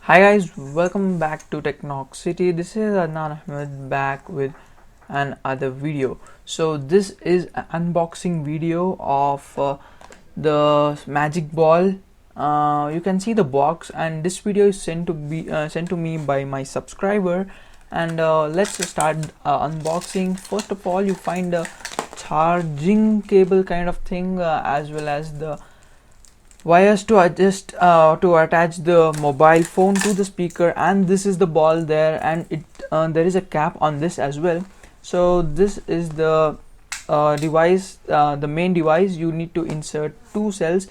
Hi guys, welcome back to Technoxity. This is Adnan Ahmed back with another video. So this is an unboxing video of the magic ball. You can see the box, and this video is sent to me by my subscriber. And let's start unboxing. First of all, you find a charging cable kind of thing, as well as the wires to adjust to attach the mobile phone to the speaker, and this is the ball there, and there is a cap on this as well. So this is the device, the main device. You need to insert two cells.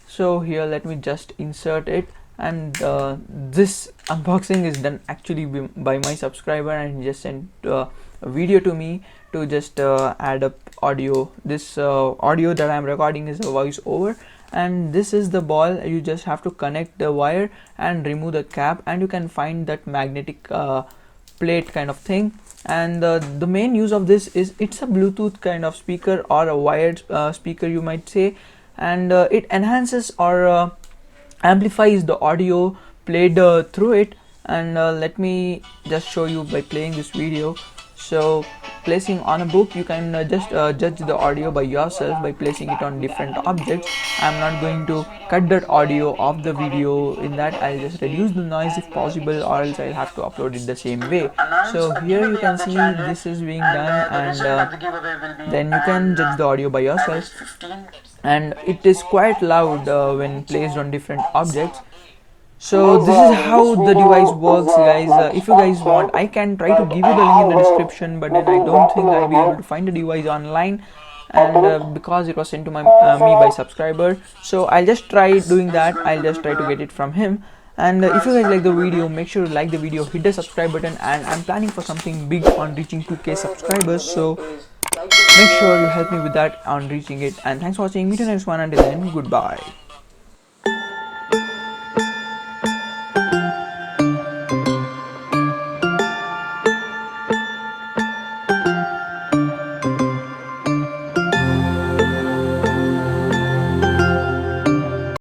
So here, let me just insert it, and this unboxing is done actually by my subscriber, and he just sent a video to me to just add up audio. This audio that I'm recording is a voice over, and this is the ball. You just have to connect the wire and remove the cap, and you can find that magnetic plate kind of thing. And the main use of this is it's a Bluetooth kind of speaker, or a wired speaker you might say, and it enhances or amplifies the audio played through it. And let me just show you by playing this video. So placing on a book, you can just judge the audio by yourself by placing it on different objects. I'm not going to cut that audio of the video. In that, I'll just reduce the noise if possible, or else I'll have to upload it the same way. So here you can see this is being done, and then you can judge the audio by yourself. And it is quite loud when placed on different objects. So this is how the device works, guys. If you guys want, I can try to give you the link in the description, but then I don't think I'll be able to find the device online, and because it was sent to me by subscriber. So I'll just try doing that. I'll just try to get it from him. And if you guys like the video, make sure to like the video, hit the subscribe button, and I'm planning for something big on reaching 2K subscribers. So make sure you help me with that on reaching it. And thanks for watching. Meet you next one. Until then, goodbye.